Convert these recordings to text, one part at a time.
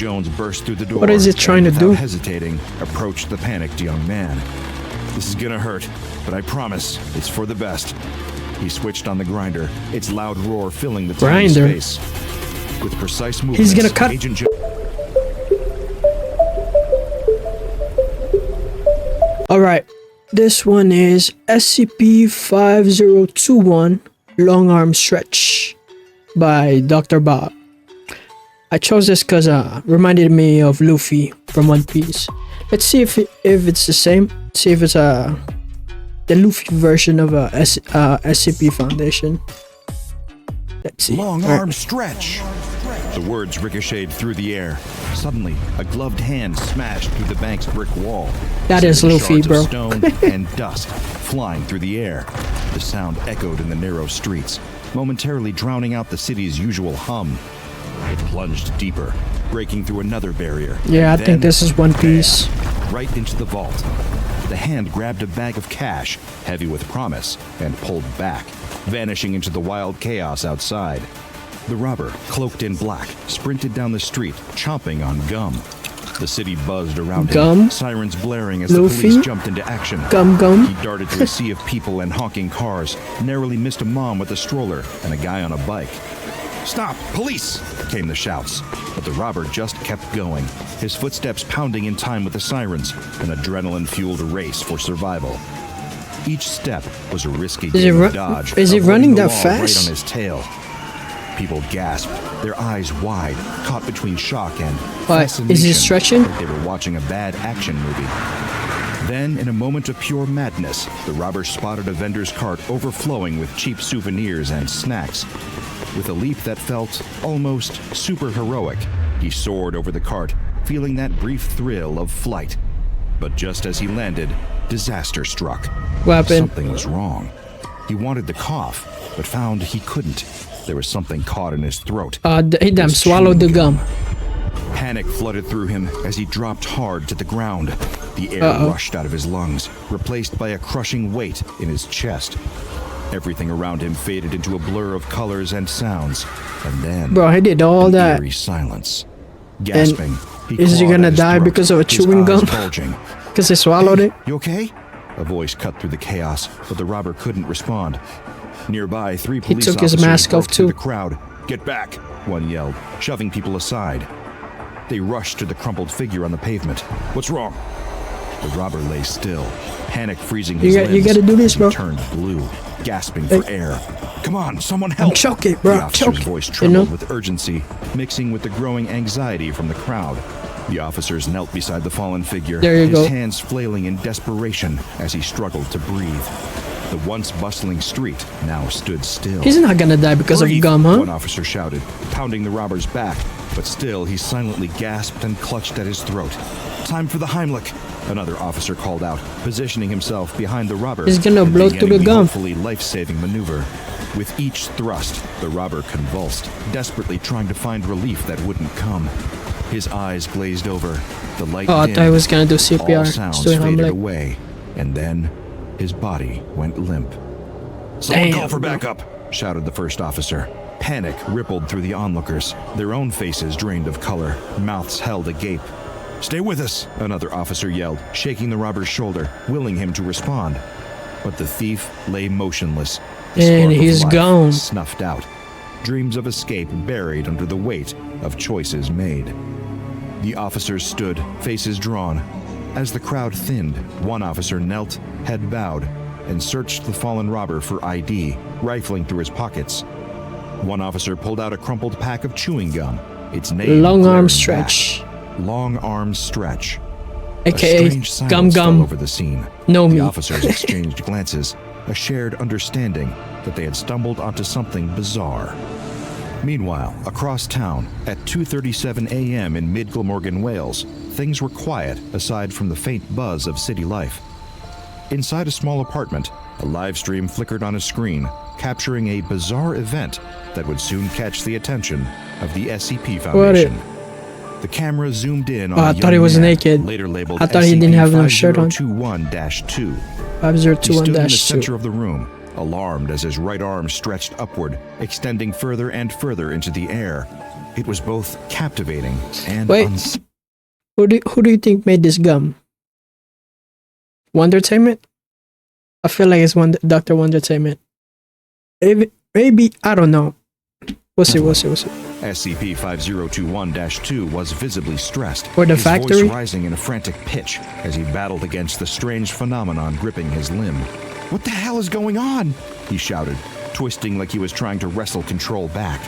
Jones burst through the door. What is it trying to do? Without hesitating, approached the panicked young man. This is gonna hurt, but I promise it's for the best. He switched on the grinder, its loud roar filling the tiny space. With precise movements, he's gonna cut. Agent Alright, this one is SCP-5021 Long Arm Stretch by Dr. Bob. I chose this because reminded me of Luffy from One Piece. Let's see if it's the same. See if it's the Luffy version of SCP Foundation. Let's see. Long arm stretch. The words ricocheted through the air. Suddenly, a gloved hand smashed through the bank's brick wall. That is Luffy, bro. Stone and dust flying through the air. The sound echoed in the narrow streets, momentarily drowning out the city's usual hum. It plunged deeper, breaking through another barrier. Yeah, I think this is One Piece. Right into the vault. The hand grabbed a bag of cash, heavy with promise, and pulled back, vanishing into the wild chaos outside. The robber, cloaked in black, sprinted down the street, chomping on gum. The city buzzed around him, sirens blaring as Luffy? the police jumped into action. Gum. He darted through a sea of people and honking cars, narrowly missed a mom with a stroller and a guy on a bike. "Stop! Police!" came the shouts, but the robber just kept going, his footsteps pounding in time with the sirens, an adrenaline-fueled race for survival. Each step was a risky game of dodge. Is he running that fast? Right on his tail. People gasped, their eyes wide, caught between shock and fascination. Is he stretching? Like they were watching a bad action movie. Then, in a moment of pure madness, the robber spotted a vendor's cart overflowing with cheap souvenirs and snacks. With a leap that felt almost superheroic, he soared over the cart, feeling that brief thrill of flight. But just as he landed, disaster struck. What happened? Something was wrong. He wanted to cough, but found he couldn't. There was something caught in his throat. He damn swallowed the gum. Panic flooded through him as he dropped hard to the ground. The air rushed out of his lungs, replaced by a crushing weight in his chest. Everything around him faded into a blur of colors and sounds, and then bro, he did all that. Eerie silence. Gasping, is he gonna die because of a chewing gum? Because he swallowed it? You okay? A voice cut through the chaos, but the robber couldn't respond. Nearby, three police took his officers mask off broke through too. the crowd. "Get back!" one yelled, shoving people aside. They rushed to the crumpled figure on the pavement. "What's wrong?" The robber lay still, panic freezing his limbs. You gotta do this, bro. He turned blue, gasping for air. "Come on, someone help!" I'm choking, bro. The officer's voice trembled with urgency, mixing with the growing anxiety from the crowd. The officers knelt beside the fallen figure, his hands flailing in desperation as he struggled to breathe. The once bustling street now stood still. He's not gonna die because of gum, huh? One officer shouted, pounding the robber's back, but still he silently gasped and clutched at his throat. "Time for the Heimlich," another officer called out, positioning himself behind the robber. He's gonna blow through the gum. Hopefully life-saving maneuver. With each thrust, the robber convulsed, desperately trying to find relief that wouldn't come. His eyes glazed over, the light I thought he was gonna do CPR. all sounds faded away, and then his body went limp. "Someone call for backup!" shouted the first officer. Panic rippled through the onlookers, their own faces drained of color, mouths held agape. "Stay with us!" another officer yelled, shaking the robber's shoulder, willing him to respond. But the thief lay motionless, and he's gone. Snuffed out, dreams of escape buried under the weight of choices made. The officers stood, faces drawn. As the crowd thinned, one officer knelt, head bowed, and searched the fallen robber for ID, rifling through his pockets. One officer pulled out a crumpled pack of chewing gum, its name Long Arm glaring Stretch. back. Long Arm Stretch. AKA A strange silence Gum fell over the scene. Know The me. officers exchanged glances, a shared understanding that they had stumbled onto something bizarre. Meanwhile, across town, at 2:37 a.m. in mid-Glamorgan, Wales, things were quiet aside from the faint buzz of city life. Inside a small apartment, a live stream flickered on a screen, capturing a bizarre event that would soon catch the attention of the SCP Foundation. The camera zoomed in on a I young thought he was man, naked. later labeled I thought he didn't have no shirt on. SCP-5021-2. He 5021-2. stood in the center of the room, alarmed as his right arm stretched upward, extending further and further into the air. It was both captivating and Wait. Who do you think made this gum? Wondertainment? I feel like it's Dr. Wondertainment. Maybe, I don't know. We'll see. SCP-5021-2 was visibly stressed, Or the his factory? voice rising in a frantic pitch as he battled against the strange phenomenon gripping his limb. "What the hell is going on?" he shouted, twisting like he was trying to wrestle control back.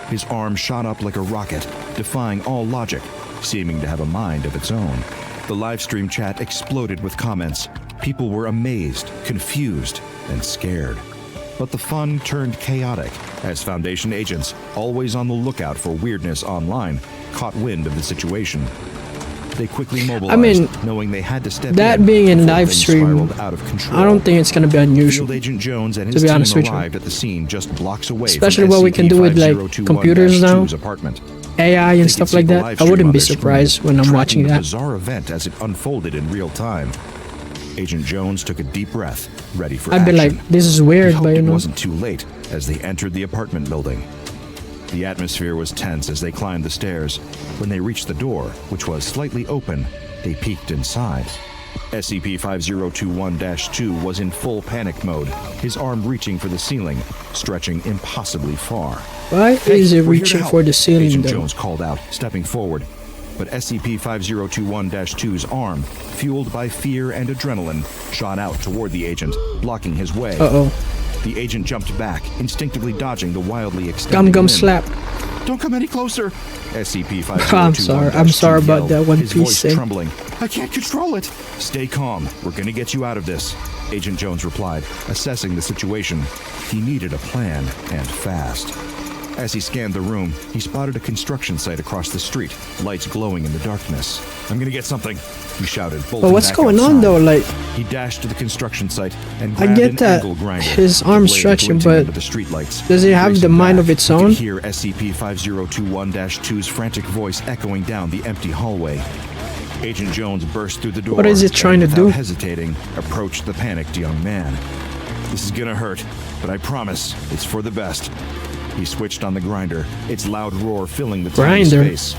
His arm shot up like a rocket, defying all logic, seeming to have a mind of its own. The livestream chat exploded with comments. People were amazed, confused, and scared. But the fun turned chaotic as Foundation agents, always on the lookout for weirdness online, caught wind of the situation. They quickly mobilized, knowing they had to step that in being in before live things stream, spiraled out of control. I don't think it's gonna be unusual. Field Agent Jones and to his be team honest with you. arrived at the scene just blocks away Especially from what we can do with, like, computers now. SCP-5021-2's apartment. AI They and could stuff see like the that. live I stream wouldn't on be their screen, surprised when I'm tracking watching the that. bizarre event as it unfolded in real time. Agent Jones took a deep breath, ready for I'd be action. like, this is He weird, hoped but you it know. wasn't too late as they entered the apartment building. The atmosphere was tense as they climbed the stairs. When they reached the door, which was slightly open, they peeked inside. SCP-5021-2 was in full panic mode, his arm reaching for the ceiling, stretching impossibly far. Why is it We're here to reaching help, for the ceiling Agent though? Jones called out, stepping forward. But SCP-5021-2's arm, fueled by fear and adrenaline, shot out toward the agent, blocking his way. Uh-oh. The agent jumped back, instinctively dodging the wildly extended Gum limb. slap. "Don't come any closer!" SCP-5021-2 I'm sorry about yelled, that One his Piece voice thing. trembling. "I can't control it!" "Stay calm. We're gonna get you out of this," Agent Jones replied, assessing the situation. He needed a plan, and fast. As he scanned the room, he spotted a construction site across the street, lights glowing in the darkness. "I'm gonna get something," he shouted, bolting But what's back going on outside. though? Like, He dashed to the construction site and I grabbed get an that angle grinder. his The arm's blade stretching, glinting but under the streetlights. does he have the Racing mind back, of its he could own? hear SCP-5021-2's frantic voice echoing down the empty hallway. Agent Jones burst through the door. What is it trying to and do? without hesitating, approached the panicked young man. "This is gonna hurt, but I promise it's for the best." He switched on the grinder, its loud roar filling the tiny Grinder? space.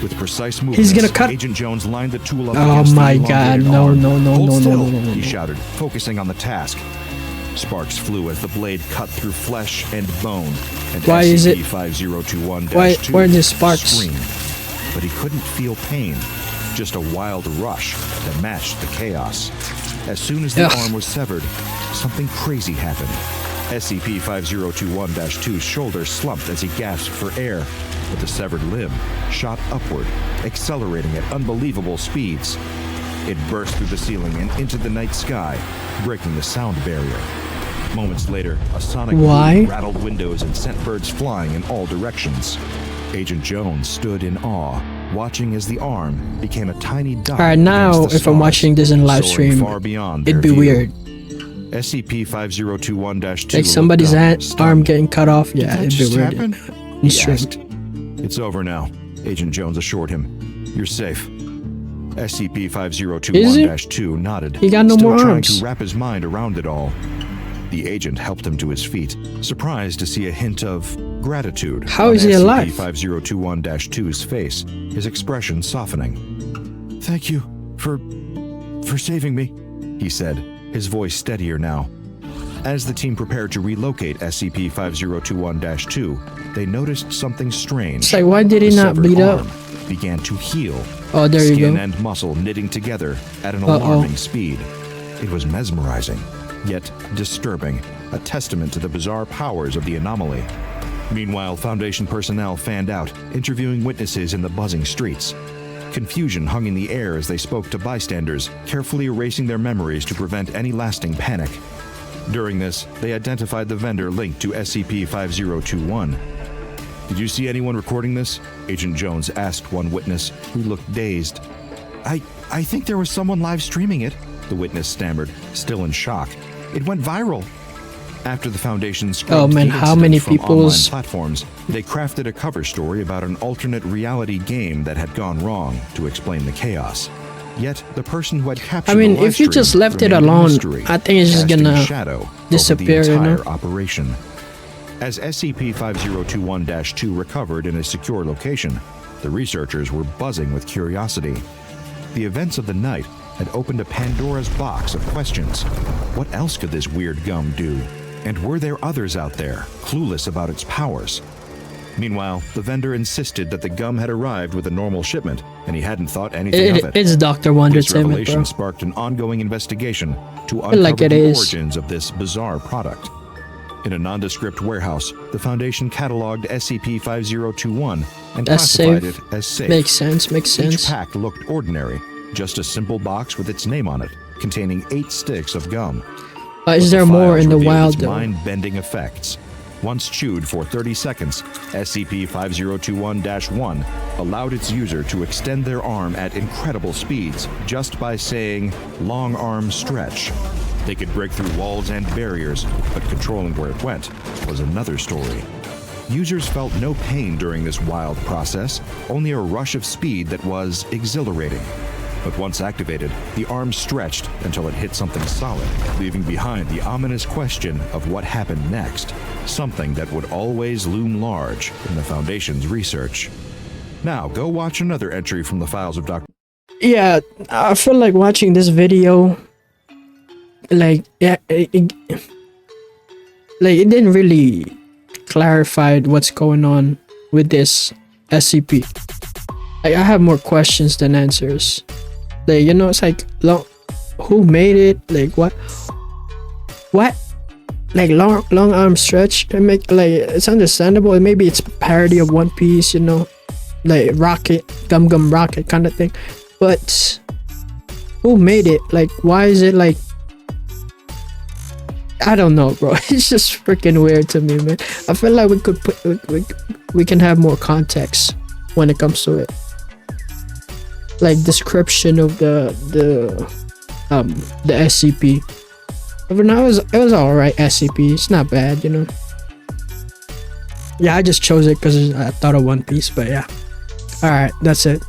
With precise movements, gonna cut- Agent Jones lined the tool up Oh against the my God, elongated no, arm. no, no, "Hold no, no, still," no, no, no, he no. shouted, focusing on the task. Sparks flew as the blade cut through flesh and bone, and Why is it- SCP-5021-2 why are there sparks? screamed. But he couldn't feel pain, just a wild rush that matched the chaos. As soon as the Ugh. arm was severed, something crazy happened. SCP-5021-2's shoulders slumped as he gasped for air, but the severed limb shot upward, accelerating at unbelievable speeds. It burst through the ceiling and into the night sky, breaking the sound barrier. Moments later, a sonic Why? boom rattled windows and sent birds flying in all directions. Agent Jones stood in awe, watching as the arm became a tiny dot. Alright, now against the if I'm stars, watching this in live soaring stream, far beyond it'd their be view. weird. SCP-5021-2 Like somebody's looked up, arm stunned. getting cut off. "Did Yeah, that it'd be just weird. happen?" He's he streamed. asked. "It's over now," Agent Jones assured him. "You're safe." SCP-5021-2 nodded, He got no still more trying arms. to wrap his mind around it all. The agent helped him to his feet, surprised to see a hint of gratitude How on is he alive? SCP-5021-2's face, his expression softening. "Thank you for saving me," he said, his voice steadier now. As the team prepared to relocate SCP-5021-2, they noticed something strange. It's like, why did he The not severed bleed out? arm began to heal. Oh, there you Skin go. and muscle knitting together at an Uh-oh. alarming speed. It was mesmerizing, yet disturbing, a testament to the bizarre powers of the anomaly. Meanwhile, Foundation personnel fanned out, interviewing witnesses in the buzzing streets. Confusion hung in the air as they spoke to bystanders, carefully erasing their memories to prevent any lasting panic. During this, they identified the vendor linked to SCP-5021. "Did you see anyone recording this?" Agent Jones asked one witness, who looked dazed. I think there was someone live streaming it," the witness stammered, still in shock. "It went viral." After the Foundation scrubbed Oh, man, the how incident many from people's- online platforms, they crafted a cover story about an alternate reality game that had gone wrong to explain the chaos. Yet the person who had captured I mean, the live if you stream just left it remained a alone, mystery, I think it's just casting gonna a shadow over disappear, the you know? entire operation. As SCP-5021-2 recovered in a secure location, the researchers were buzzing with curiosity. The events of the night had opened a Pandora's box of questions. What else could this weird gum do? And were there others out there, clueless about its powers? Meanwhile, the vendor insisted that the gum had arrived with a normal shipment, and he hadn't thought anything of it. It's Dr. Wonder This Entertainment, revelation bro. sparked an ongoing investigation to feel uncover like it the is. origins of this bizarre product. In a nondescript warehouse, the Foundation cataloged SCP-5021 and That's classified safe. it as safe. Makes sense, makes Each sense. pack looked ordinary, just a simple box with its name on it, containing 8 sticks of gum. Is But there the more files in the revealed wild its though? mind-bending effects. Once chewed for 30 seconds, SCP-5021-1 allowed its user to extend their arm at incredible speeds just by saying, "long arm stretch." They could break through walls and barriers, but controlling where it went was another story. Users felt no pain during this wild process, only a rush of speed that was exhilarating. But once activated, the arm stretched until it hit something solid, leaving behind the ominous question of what happened next, something that would always loom large in the Foundation's research. Now, go watch another entry from the files of Dr. Yeah, I feel like watching this video, like, yeah, it didn't really clarify what's going on with this SCP. Like, I have more questions than answers. Like, you know, it's like, who made it? Like, what? Like, long arm stretch. It make, like, it's understandable. Maybe it's a parody of One Piece, you know, like Rocket, Gum Gum Rocket kind of thing. But who made it? Like, why is it like? I don't know, bro. It's just freaking weird to me, man. I feel like we could we can have more context when it comes to it. Like description of the SCP. But now it was alright. SCP. It's not bad, you know. Yeah, I just chose it because I thought of One Piece, but yeah. Alright, that's it.